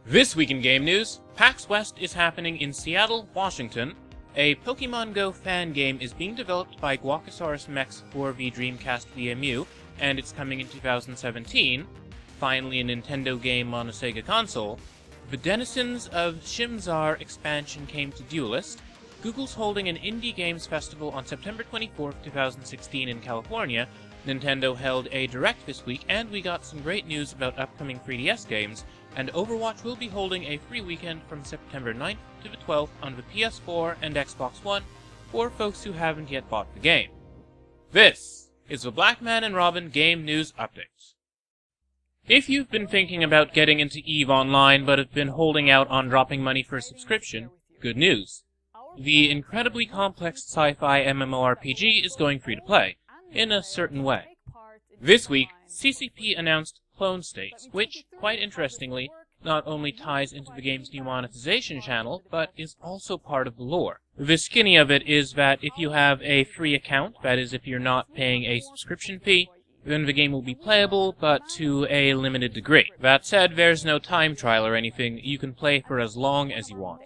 This week in game news, PAX West is happening in Seattle, Washington. A Pokemon Go fan game is being developed by Guacasaurus Mechs for the Dreamcast VMU, and it's coming in 2017. Finally, a Nintendo game on a Sega console. The Denizens of Shimzar expansion came to Duelist. Google's holding an Indie Games Festival on September 24th, 2016 in California. Nintendo held a Direct this week, and we got some great news about upcoming 3DS games, and Overwatch will be holding a free weekend from September 9th to the 12th on the PS4 and Xbox One for folks who haven't yet bought the game. This is the Blackman and Robin Game News Update. If you've been thinking about getting into EVE Online but have been holding out on dropping money for a subscription, good news. The incredibly complex sci-fi MMORPG is going free to play, in a certain way. This week, CCP announced Clone States, which, quite interestingly, not only ties into the game's new monetization channel, but is also part of the lore. The skinny of it is that if you have a free account, that is if you're not paying a subscription fee, then the game will be playable, but to a limited degree. That said, there's no time trial or anything, you can play for as long as you want.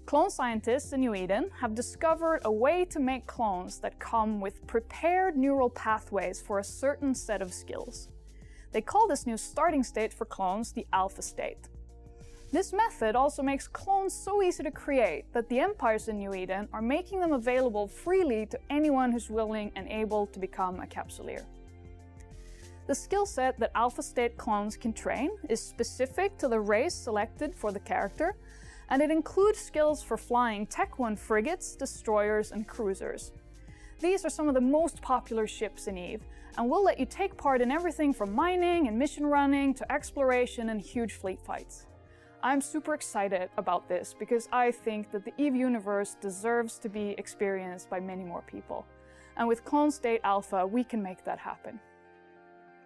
Clone scientists in New Eden have discovered a way to make clones that come with prepared neural pathways for a certain set of skills. They call this new starting state for clones the alpha state. This method also makes clones so easy to create that the empires in New Eden are making them available freely to anyone who's willing and able to become a capsuleer. The skill set that alpha state clones can train is specific to the race selected for the character, and it includes skills for flying Tech 1 frigates, destroyers, and cruisers. These are some of the most popular ships in EVE, and will let you take part in everything from mining and mission running to exploration and huge fleet fights. I'm super excited about this because I think that the EVE universe deserves to be experienced by many more people. And with Clone State Alpha, we can make that happen.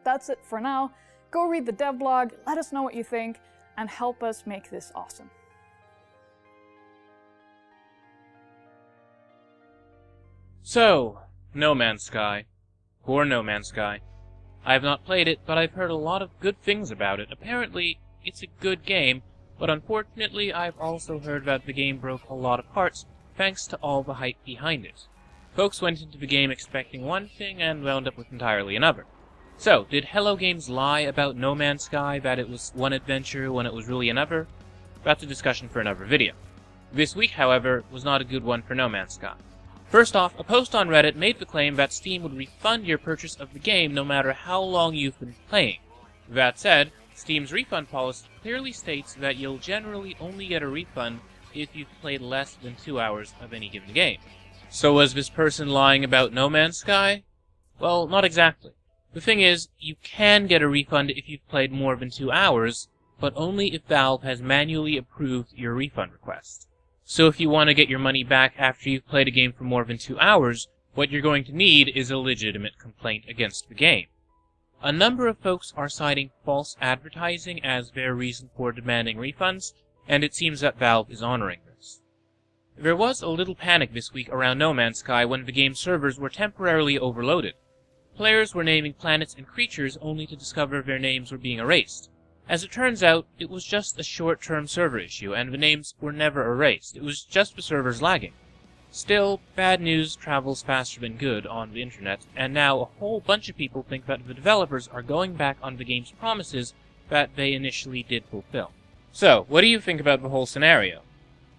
That's it for now. Go read the devlog, let us know what you think, and help us make this awesome. So, No Man's Sky. Poor No Man's Sky. I have not played it, but I've heard a lot of good things about it. Apparently, it's a good game, but unfortunately I've also heard that the game broke a lot of hearts thanks to all the hype behind it. Folks went into the game expecting one thing and wound up with entirely another. So, did Hello Games lie about No Man's Sky, that it was one adventure when it was really another? That's a discussion for another video. This week, however, was not a good one for No Man's Sky. First off, a post on Reddit made the claim that Steam would refund your purchase of the game no matter how long you've been playing. That said, Steam's refund policy clearly states that you'll generally only get a refund if you've played less than 2 hours of any given game. So was this person lying about No Man's Sky? Well, not exactly. The thing is, you can get a refund if you've played more than 2 hours, but only if Valve has manually approved your refund request. So if you want to get your money back after you've played a game for more than 2 hours, what you're going to need is a legitimate complaint against the game. A number of folks are citing false advertising as their reason for demanding refunds, and it seems that Valve is honoring this. There was a little panic this week around No Man's Sky when the game's servers were temporarily overloaded. Players were naming planets and creatures only to discover their names were being erased. As it turns out, it was just a short-term server issue, and the names were never erased. It was just the servers lagging. Still, bad news travels faster than good on the internet, and now a whole bunch of people think that the developers are going back on the game's promises that they initially did fulfill. So, what do you think about the whole scenario?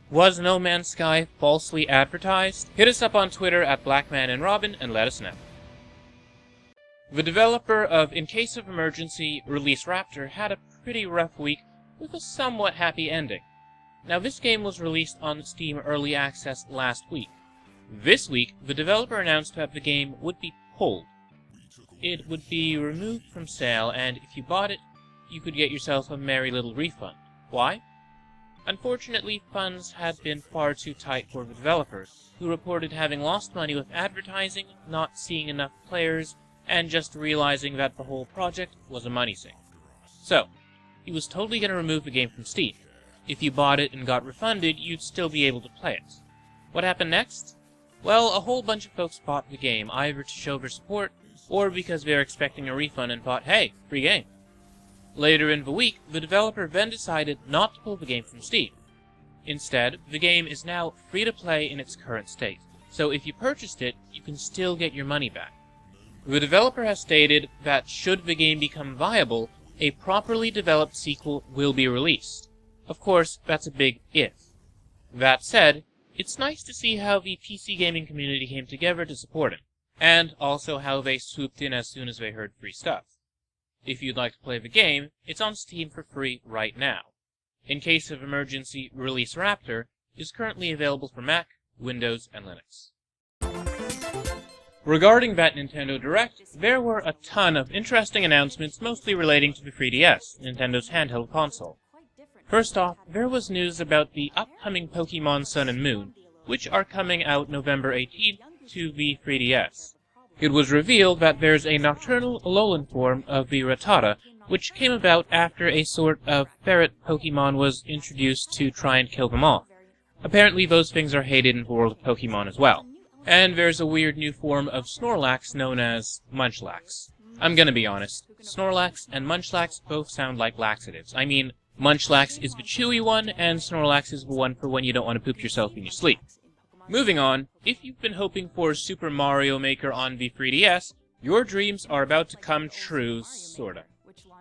Was No Man's Sky falsely advertised? Hit us up on Twitter at Blackman and Robin and let us know. The developer of In Case of Emergency, Release Raptor, had a pretty rough week with a somewhat happy ending. Now, this game was released on Steam Early Access last week. This week, the developer announced that the game would be pulled. It would be removed from sale, and if you bought it, you could get yourself a merry little refund. Why? Unfortunately, funds had been far too tight for the developer, who reported having lost money with advertising, not seeing enough players, and just realizing that the whole project was a money sink. So, he was totally going to remove the game from Steam. If you bought it and got refunded, you'd still be able to play it. What happened next? Well, a whole bunch of folks bought the game, either to show their support, or because they were expecting a refund and thought, hey, free game. Later in the week, the developer then decided not to pull the game from Steam. Instead, the game is now free to play in its current state, so if you purchased it, you can still get your money back. The developer has stated that should the game become viable, a properly developed sequel will be released. Of course, that's a big if. That said, it's nice to see how the PC gaming community came together to support him, and also how they swooped in as soon as they heard free stuff. If you'd like to play the game, it's on Steam for free right now. In case of emergency, Release Raptor is currently available for Mac, Windows, and Linux. Regarding that Nintendo Direct, there were a ton of interesting announcements mostly relating to the 3DS, Nintendo's handheld console. First off, there was news about the upcoming Pokémon Sun and Moon, which are coming out November 18th to the 3DS. It was revealed that there's a nocturnal Alolan form of the Rattata, which came about after a sort of ferret Pokemon was introduced to try and kill them off. Apparently those things are hated in the world of Pokemon as well. And there's a weird new form of Snorlax known as Munchlax. I'm gonna be honest, Snorlax and Munchlax both sound like laxatives. I mean, Munchlax is the chewy one, and Snorlax is the one for when you don't want to poop yourself in your sleep. Moving on, if you've been hoping for Super Mario Maker on the 3DS, your dreams are about to come true, sorta.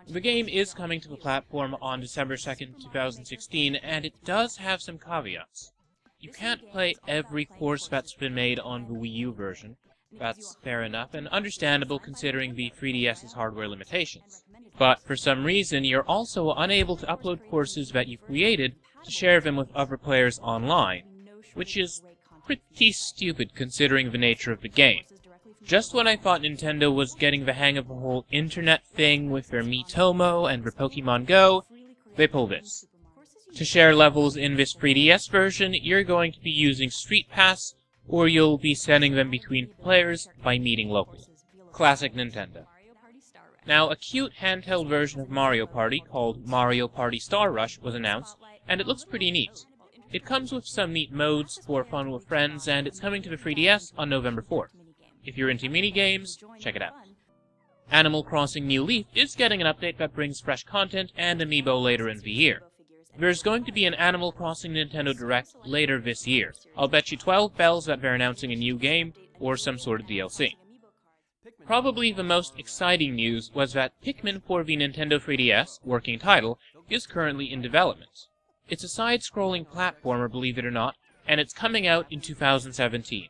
The game is coming to the platform on December 2nd, 2016, and it does have some caveats. You can't play every course that's been made on the Wii U version. That's fair enough, and understandable considering the 3DS's hardware limitations. But for some reason, you're also unable to upload courses that you created to share them with other players online, which is pretty stupid considering the nature of the game. Just when I thought Nintendo was getting the hang of the whole internet thing with their Miitomo and their Pokemon Go, they pull this. To share levels in this 3DS version, you're going to be using Street Pass, or you'll be sending them between players by meeting locally. Classic Nintendo. Now, a cute handheld version of Mario Party called Mario Party Star Rush was announced, and it looks pretty neat. It comes with some neat modes for fun with friends, and it's coming to the 3DS on November 4th. If you're into minigames, check it out. Animal Crossing New Leaf is getting an update that brings fresh content and amiibo later in the year. There's going to be an Animal Crossing Nintendo Direct later this year. I'll bet you 12 bells that they're announcing a new game, or some sort of DLC. Probably the most exciting news was that Pikmin for the Nintendo 3DS, working title, is currently in development. It's a side-scrolling platformer, believe it or not, and it's coming out in 2017.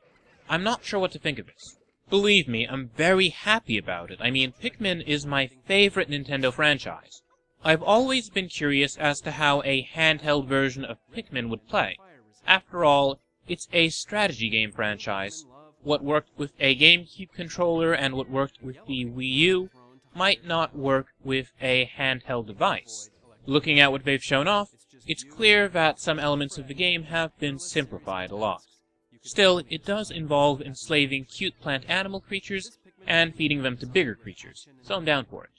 I'm not sure what to think of this. Believe me, I'm very happy about it. I mean, Pikmin is my favorite Nintendo franchise. I've always been curious as to how a handheld version of Pikmin would play. After all, it's a strategy game franchise. What worked with a GameCube controller and what worked with the Wii U might not work with a handheld device. Looking at what they've shown off, it's clear that some elements of the game have been simplified a lot. Still, it does involve enslaving cute plant animal creatures and feeding them to bigger creatures, so I'm down for it.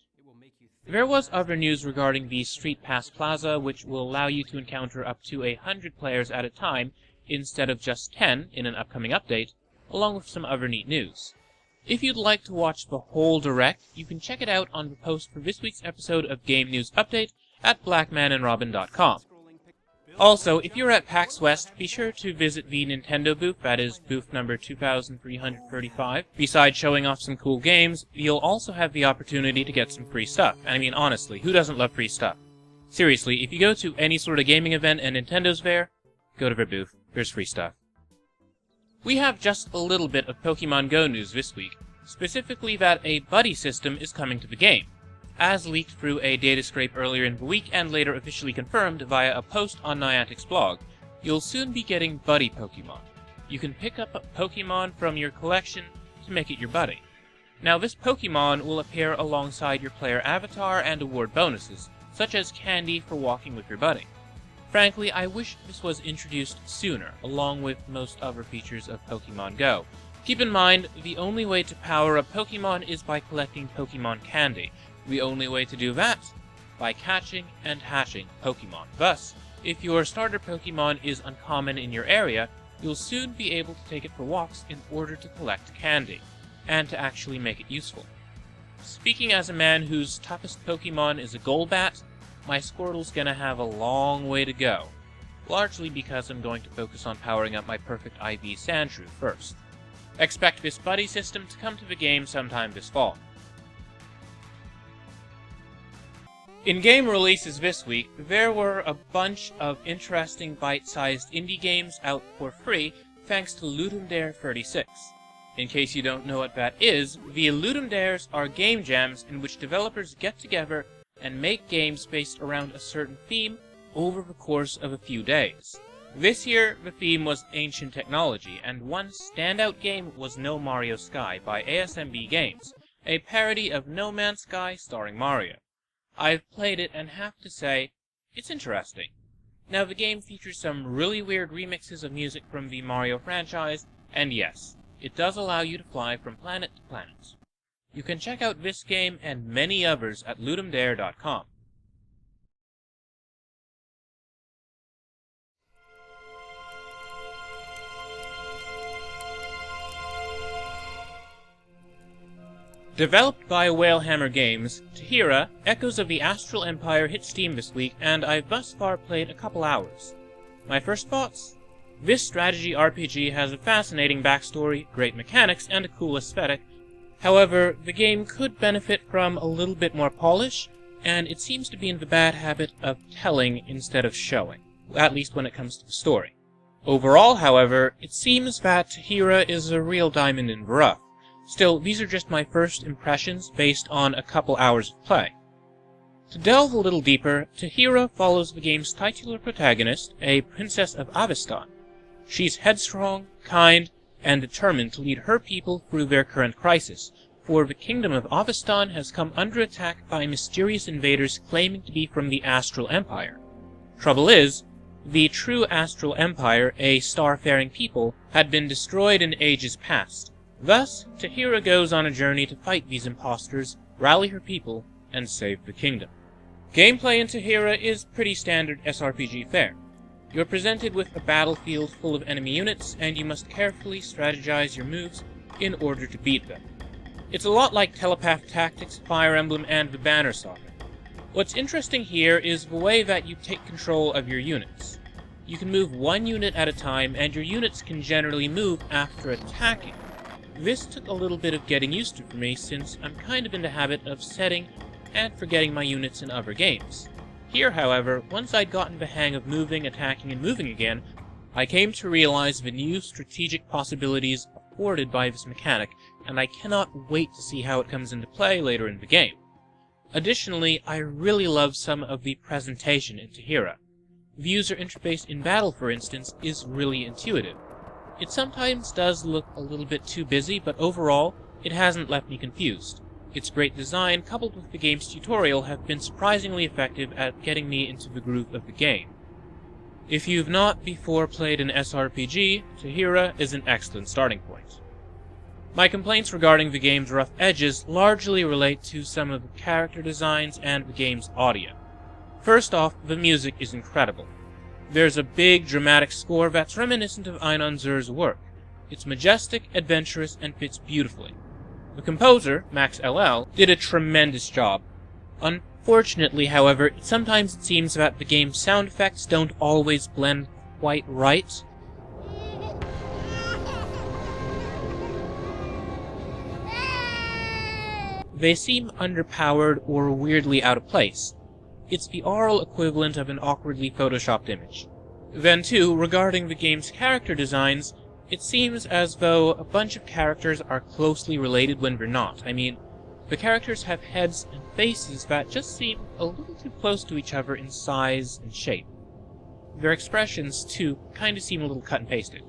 There was other news regarding the Street Pass Plaza, which will allow you to encounter up to 100 players at a time instead of just 10 in an upcoming update, along with some other neat news. If you'd like to watch the whole Direct, you can check it out on the post for this week's episode of Game News Update at blackmanandrobin.com. Also, if you're at PAX West, be sure to visit the Nintendo booth, that is booth number 2335. Besides showing off some cool games, you'll also have the opportunity to get some free stuff. And I mean, honestly, who doesn't love free stuff? Seriously, if you go to any sort of gaming event and Nintendo's there, go to their booth. There's free stuff. We have just a little bit of Pokemon Go news this week, specifically that a buddy system is coming to the game. As leaked through a data scrape earlier in the week and later officially confirmed via a post on Niantic's blog, you'll soon be getting buddy Pokemon. You can pick up a Pokemon from your collection to make it your buddy. Now this Pokemon will appear alongside your player avatar and award bonuses, such as candy for walking with your buddy. Frankly, I wish this was introduced sooner, along with most other features of Pokemon Go. Keep in mind, the only way to power up Pokemon is by collecting Pokemon candy. The only way to do that? By catching and hatching Pokemon. Thus, if your starter Pokemon is uncommon in your area, you'll soon be able to take it for walks in order to collect candy, and to actually make it useful. Speaking as a man whose toughest Pokemon is a Golbat, my Squirtle's gonna have a long way to go, largely because I'm going to focus on powering up my perfect IV Sandshrew first. Expect this buddy system to come to the game sometime this fall. In game releases this week, there were a bunch of interesting bite-sized indie games out for free thanks to Ludum Dare 36. In case you don't know what that is, the Ludum Dares are game jams in which developers get together and make games based around a certain theme over the course of a few days. This year, the theme was ancient technology, and one standout game was No Mario Sky by ASMB Games, a parody of No Man's Sky starring Mario. I've played it and have to say, it's interesting. Now, the game features some really weird remixes of music from the Mario franchise, and yes, it does allow you to fly from planet to planet. You can check out this game and many others at ludumdare.com. Developed by Whalehammer Games, Tahira, Echoes of the Astral Empire hit Steam this week, and I've thus far played a couple hours. My first thoughts? This strategy RPG has a fascinating backstory, great mechanics, and a cool aesthetic. However, the game could benefit from a little bit more polish, and it seems to be in the bad habit of telling instead of showing, at least when it comes to the story. Overall, however, it seems that Tahira is a real diamond in the rough. Still, these are just my first impressions based on a couple hours of play. To delve a little deeper, Tahira follows the game's titular protagonist, a princess of Avestan. She's headstrong, kind, and determined to lead her people through their current crisis, for the kingdom of Avestan has come under attack by mysterious invaders claiming to be from the Astral Empire. Trouble is, the true Astral Empire, a star-faring people, had been destroyed in ages past. Thus, Tahira goes on a journey to fight these imposters, rally her people, and save the kingdom. Gameplay in Tahira is pretty standard SRPG fare. You're presented with a battlefield full of enemy units, and you must carefully strategize your moves in order to beat them. It's a lot like Telepath Tactics, Fire Emblem, and the Banner Saga. What's interesting here is the way that you take control of your units. You can move one unit at a time, and your units can generally move after attacking. This took a little bit of getting used to for me, since I'm kind of in the habit of setting and forgetting my units in other games. Here, however, once I'd gotten the hang of moving, attacking, and moving again, I came to realize the new strategic possibilities afforded by this mechanic, and I cannot wait to see how it comes into play later in the game. Additionally, I really love some of the presentation in Tahira. The user interface in battle, for instance, is really intuitive. It sometimes does look a little bit too busy, but overall, it hasn't left me confused. Its great design, coupled with the game's tutorial, have been surprisingly effective at getting me into the groove of the game. If you've not before played an SRPG, Tahira is an excellent starting point. My complaints regarding the game's rough edges largely relate to some of the character designs and the game's audio. First off, the music is incredible. There's a big, dramatic score that's reminiscent of Einon Zur's work. It's majestic, adventurous, and fits beautifully. The composer, Max LL, did a tremendous job. Unfortunately, however, sometimes it seems that the game's sound effects don't always blend quite right. They seem underpowered or weirdly out of place. It's the aural equivalent of an awkwardly photoshopped image. Then too, regarding the game's character designs, it seems as though a bunch of characters are closely related when they're not. I mean, the characters have heads and faces that just seem a little too close to each other in size and shape. Their expressions, too, kinda seem a little cut and pasted.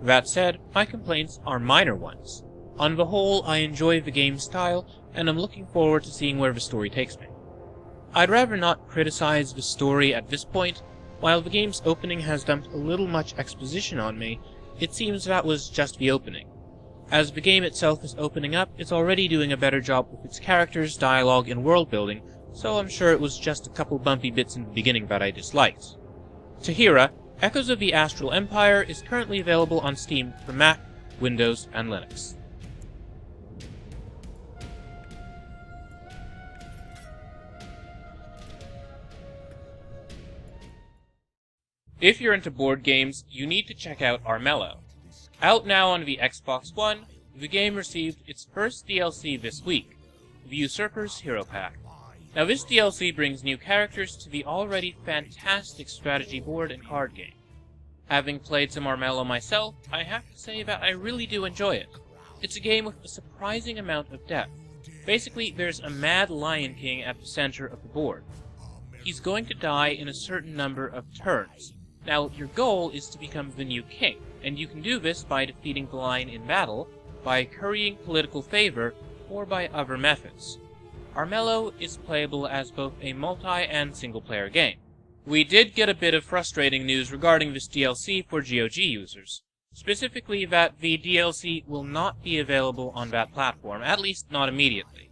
That said, my complaints are minor ones. On the whole, I enjoy the game's style, and I'm looking forward to seeing where the story takes me. I'd rather not criticize the story at this point. While the game's opening has dumped a little much exposition on me, it seems that was just the opening. As the game itself is opening up, it's already doing a better job with its characters, dialogue, and world building, so I'm sure it was just a couple bumpy bits in the beginning that I disliked. Tahira, Echoes of the Astral Empire is currently available on Steam for Mac, Windows, and Linux. If you're into board games, you need to check out Armello. Out now on the Xbox One, the game received its first DLC this week, the Usurper's Hero Pack. Now this DLC brings new characters to the already fantastic strategy board and card game. Having played some Armello myself, I have to say that I really do enjoy it. It's a game with a surprising amount of depth. Basically, there's a mad Lion King at the center of the board. He's going to die in a certain number of turns. Now, your goal is to become the new king, and you can do this by defeating the lion in battle, by currying political favor, or by other methods. Armello is playable as both a multi- and single-player game. We did get a bit of frustrating news regarding this DLC for GOG users. Specifically that the DLC will not be available on that platform, at least not immediately.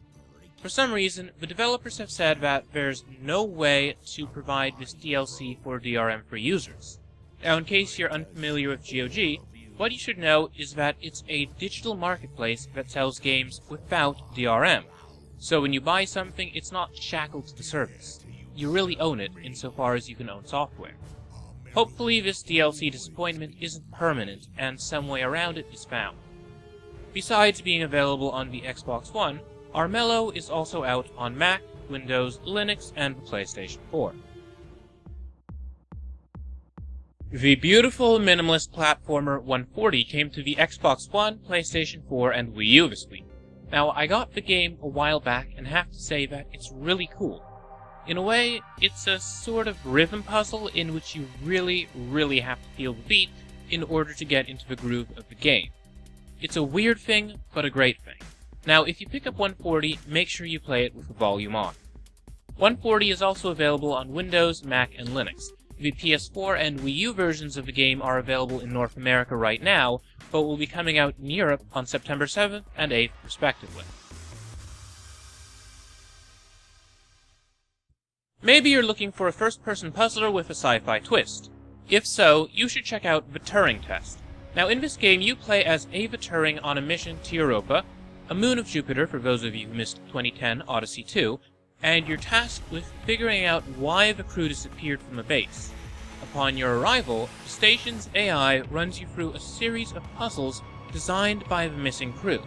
For some reason, the developers have said that there's no way to provide this DLC for DRM-free users. Now, in case you're unfamiliar with GOG, what you should know is that it's a digital marketplace that sells games without DRM. So when you buy something, it's not shackled to the service. You really own it, insofar as you can own software. Hopefully this DLC disappointment isn't permanent, and some way around it is found. Besides being available on the Xbox One, Armello is also out on Mac, Windows, Linux, and the PlayStation 4. The beautiful minimalist platformer 140 came to the Xbox One, PlayStation 4, and Wii U this week. Now, I got the game a while back and have to say that it's really cool. In a way, it's a sort of rhythm puzzle in which you really have to feel the beat in order to get into the groove of the game. It's a weird thing, but a great thing. Now, if you pick up 140, make sure you play it with the volume on. 140 is also available on Windows, Mac, and Linux. The PS4 and Wii U versions of the game are available in North America right now, but will be coming out in Europe on September 7th and 8th, respectively. Maybe you're looking for a first-person puzzler with a sci-fi twist. If so, you should check out the Turing Test. Now, in this game, you play as Ava Turing on a mission to Europa, a moon of Jupiter for those of you who missed 2010 Odyssey 2, and you're tasked with figuring out why the crew disappeared from the base. Upon your arrival, the station's AI runs you through a series of puzzles designed by the missing crew.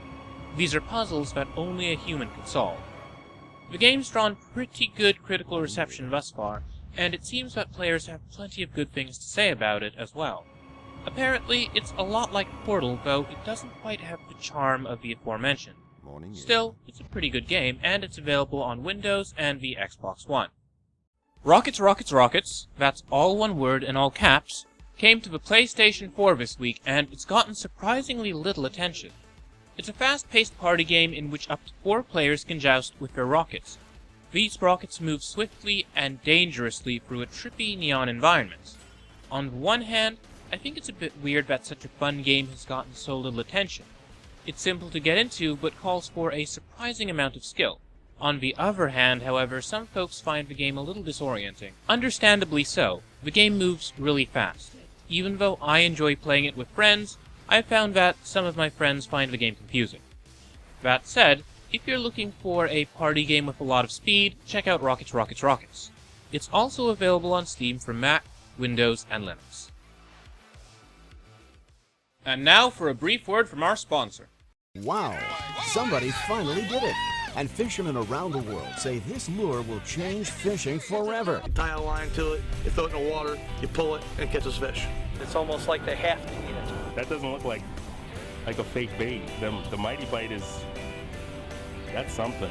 These are puzzles that only a human could solve. The game's drawn pretty good critical reception thus far, and it seems that players have plenty of good things to say about it as well. Apparently, it's a lot like Portal, though it doesn't quite have the charm of the aforementioned. Still, it's a pretty good game, and it's available on Windows and the Xbox One. Rockets, Rockets, Rockets, that's all one word in all caps, came to the PlayStation 4 this week, and it's gotten surprisingly little attention. It's a fast-paced party game in which up to 4 players can joust with their rockets. These rockets move swiftly and dangerously through a trippy neon environment. On the one hand, I think it's a bit weird that such a fun game has gotten so little attention. It's simple to get into, but calls for a surprising amount of skill. On the other hand, however, some folks find the game a little disorienting. Understandably so, the game moves really fast. Even though I enjoy playing it with friends, I've found that some of my friends find the game confusing. That said, if you're looking for a party game with a lot of speed, check out Rockets, Rockets, Rockets. It's also available on Steam for Mac, Windows, and Linux. And now for a brief word from our sponsor. Wow, somebody finally did it. And fishermen around the world say this lure will change fishing forever. You tie a line to it, you throw it in the water, you pull it, and it catches fish. It's almost like they have to eat it. That doesn't look like a fake bait. The Mighty Bite is... that's something.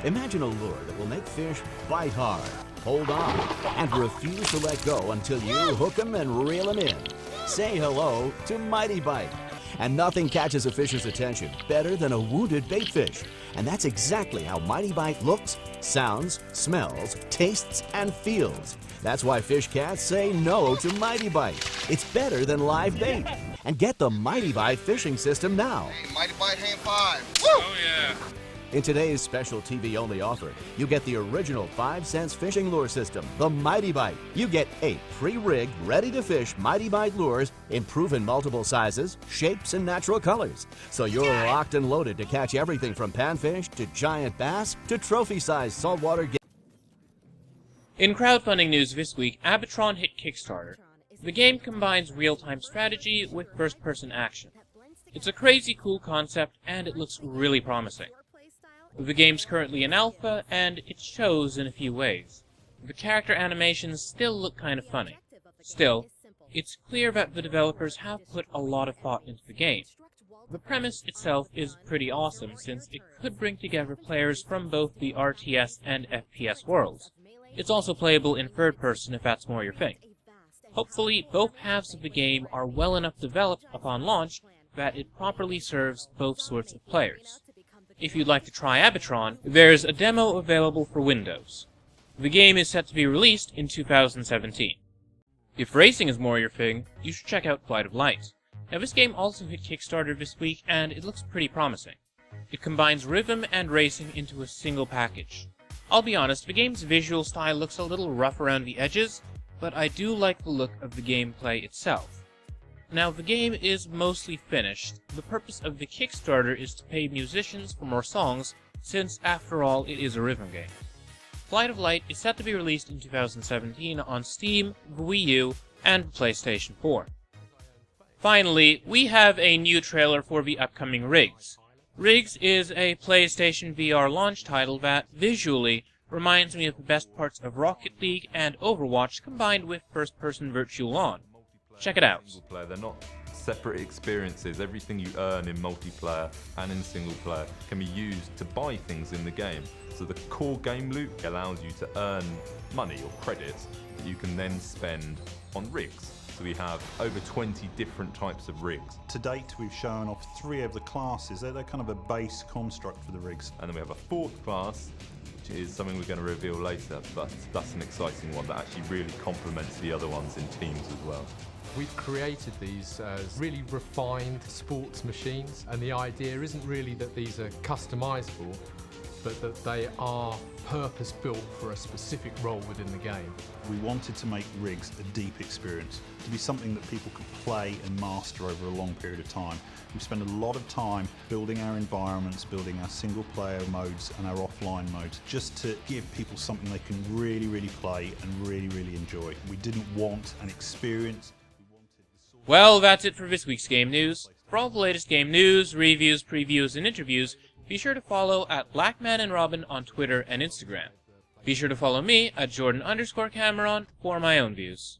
Imagine a lure that will make fish bite hard, hold on, and refuse to let go until you hook them and reel them in. Say hello to Mighty Bite. And nothing catches a fish's attention better than a wounded baitfish. And that's exactly how Mighty Bite looks, sounds, smells, tastes, and feels. That's why fish cats say no to Mighty Bite. It's better than live bait. And get the Mighty Bite fishing system now. Hey, Mighty Bite Hand 5. Woo! Oh yeah! In today's special TV-only offer, you get the original 5-cents fishing lure system, the Mighty Bite. You get 8 pre-rigged, ready-to-fish Mighty Bite lures in proven multiple sizes, shapes, and natural colors. So you're locked and loaded to catch everything from panfish to giant bass to trophy-sized saltwater. In crowdfunding news this week, Abatron hit Kickstarter. The game combines real-time strategy with first-person action. It's a crazy cool concept, and it looks really promising. The game's currently in alpha, and it shows in a few ways. The character animations still look kind of funny. Still, it's clear that the developers have put a lot of thought into the game. The premise itself is pretty awesome, since it could bring together players from both the RTS and FPS worlds. It's also playable in third person if that's more your thing. Hopefully, both halves of the game are well enough developed upon launch that it properly serves both sorts of players. If you'd like to try Abatron, there's a demo available for Windows. The game is set to be released in 2017. If racing is more your thing, you should check out Flight of Light. Now this game also hit Kickstarter this week, and it looks pretty promising. It combines rhythm and racing into a single package. I'll be honest, the game's visual style looks a little rough around the edges, but I do like the look of the gameplay itself. Now, the game is mostly finished. The purpose of the Kickstarter is to pay musicians for more songs, since, after all, it is a rhythm game. Flight of Light is set to be released in 2017 on Steam, the Wii U, and PlayStation 4. Finally, we have a new trailer for the upcoming Rigs. Rigs is a PlayStation VR launch title that, visually, reminds me of the best parts of Rocket League and Overwatch combined with first-person Virtual On. Check it out. They're not separate experiences. Everything you earn in multiplayer and in single player can be used to buy things in the game. So the core game loop allows you to earn money or credits that you can then spend on rigs. So we have over 20 different types of rigs. To date, we've shown off 3 of the classes. They're kind of a base construct for the rigs. And then we have a 4th class, which is something we're going to reveal later, but that's an exciting one that actually really complements the other ones in teams as well. We've created these as really refined sports machines, and the idea isn't really that these are customizable, but that they are purpose-built for a specific role within the game. We wanted to make rigs a deep experience, to be something that people could play and master over a long period of time. We spend a lot of time building our environments, building our single-player modes and our offline modes, just to give people something they can really, really play and really, really enjoy. We didn't want an experience. Well, that's it for this week's game news. For all the latest game news, reviews, previews, and interviews, be sure to follow at Blackman and Robin on Twitter and Instagram. Be sure to follow me at Jordan_Cameron for my own views.